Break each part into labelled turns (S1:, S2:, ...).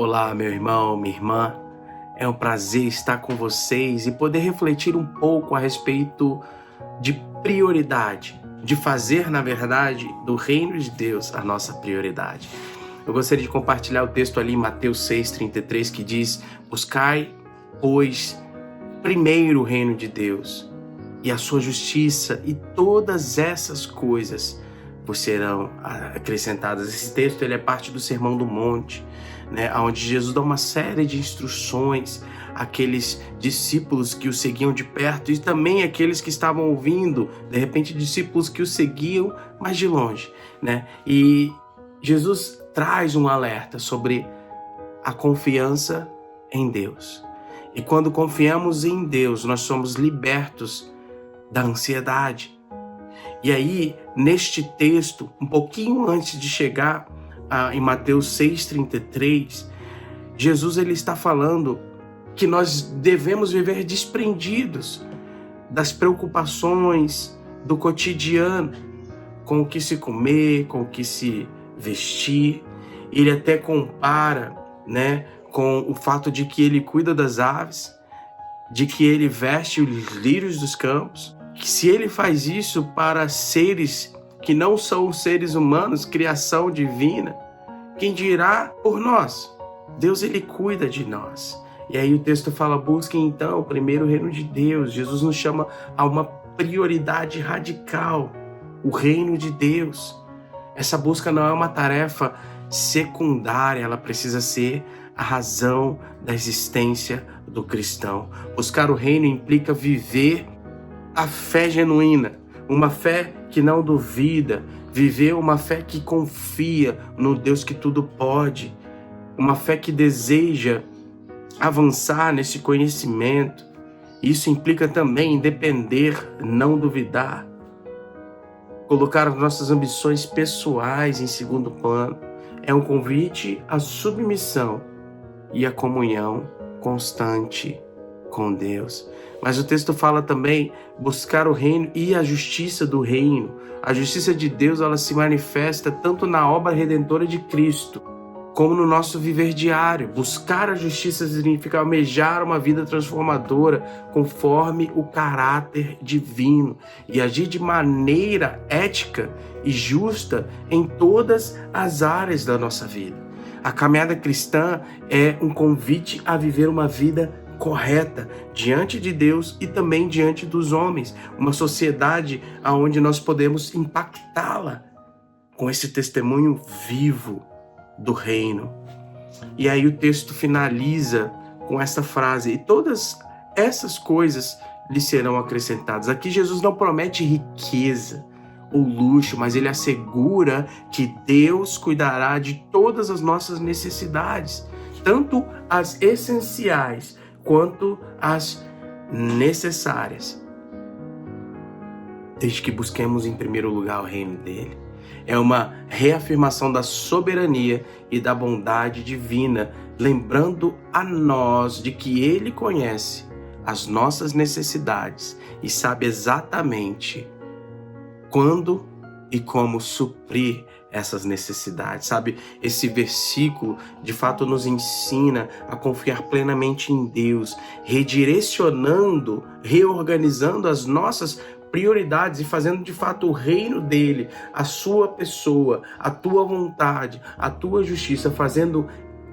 S1: Olá, meu irmão, minha irmã. É um prazer estar com vocês e poder refletir um pouco a respeito de prioridade, de fazer, na verdade, do reino de Deus a nossa prioridade. Eu gostaria de compartilhar o texto ali em Mateus 6,33, que diz: buscai, pois, primeiro o reino de Deus e a sua justiça, e todas essas coisas vos serão acrescentadas. Esse texto ele é parte do Sermão do Monte, onde Jesus dá uma série de instruções àqueles discípulos que o seguiam de perto e também aqueles que estavam ouvindo, de repente discípulos que o seguiam, mas de longe, E Jesus traz um alerta sobre a confiança em Deus. E quando confiamos em Deus, nós somos libertos da ansiedade. E aí, neste texto, um pouquinho antes de chegar em Mateus 6,33, Jesus ele está falando que nós devemos viver desprendidos das preocupações do cotidiano, com o que se comer, com o que se vestir. Ele até compara, com o fato de que ele cuida das aves, de que ele veste os lírios dos campos, que se ele faz isso para seres que não são seres humanos, criação divina, quem dirá por nós? Deus ele cuida de nós. E aí o texto fala: busquem então primeiro o reino de Deus. Jesus nos chama a uma prioridade radical, o reino de Deus. Essa busca não é uma tarefa secundária, ela precisa ser a razão da existência do cristão. Buscar o reino implica viver a fé genuína, uma fé que não duvida, viver uma fé que confia no Deus que tudo pode, uma fé que deseja avançar nesse conhecimento. Isso implica também em depender, não duvidar, colocar as nossas ambições pessoais em segundo plano. É um convite à submissão e à comunhão constante com Deus. Mas o texto fala também buscar o reino e a justiça do reino. A justiça de Deus ela se manifesta tanto na obra redentora de Cristo, como no nosso viver diário. Buscar a justiça significa almejar uma vida transformadora conforme o caráter divino e agir de maneira ética e justa em todas as áreas da nossa vida. A caminhada cristã é um convite a viver uma vida correta diante de Deus e também diante dos homens, uma sociedade onde nós podemos impactá-la com esse testemunho vivo do reino. E aí o texto finaliza com essa frase: e todas essas coisas lhe serão acrescentadas. Aqui Jesus não promete riqueza ou luxo, mas ele assegura que Deus cuidará de todas as nossas necessidades, tanto as essenciais quanto as necessárias, desde que busquemos em primeiro lugar o reino dele. É uma reafirmação da soberania e da bondade divina, lembrando a nós de que ele conhece as nossas necessidades e sabe exatamente quando e como suprir essas necessidades, sabe? Esse versículo, de fato, nos ensina a confiar plenamente em Deus, redirecionando, reorganizando as nossas prioridades e fazendo, de fato, o reino dele, a sua pessoa, a tua vontade, a tua justiça, fazendo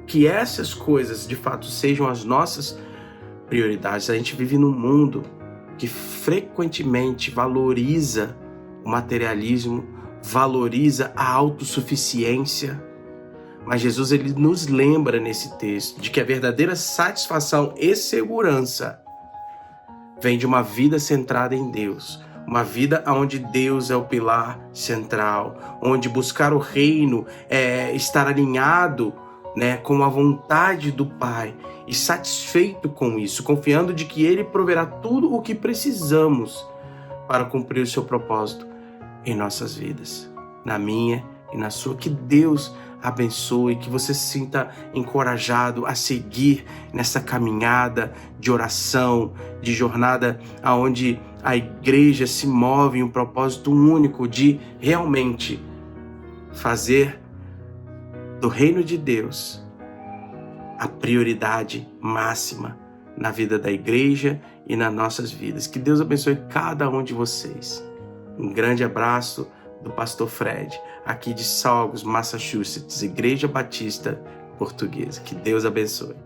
S1: que essas coisas, de fato, sejam as nossas prioridades. A gente vive num mundo que frequentemente valoriza o materialismo, valoriza a autossuficiência, mas Jesus ele nos lembra nesse texto de que a verdadeira satisfação e segurança vem de uma vida centrada em Deus, uma vida onde Deus é o pilar central, onde buscar o reino é estar alinhado, com a vontade do Pai e satisfeito com isso, confiando de que Ele proverá tudo o que precisamos para cumprir o seu propósito em nossas vidas, na minha e na sua. Que Deus abençoe, que você se sinta encorajado a seguir nessa caminhada de oração, de jornada onde a igreja se move em um propósito único de realmente fazer do reino de Deus a prioridade máxima na vida da igreja e nas nossas vidas. Que Deus abençoe cada um de vocês. Um grande abraço do pastor Fred, aqui de Saugus, Massachusetts, Igreja Batista Portuguesa. Que Deus abençoe.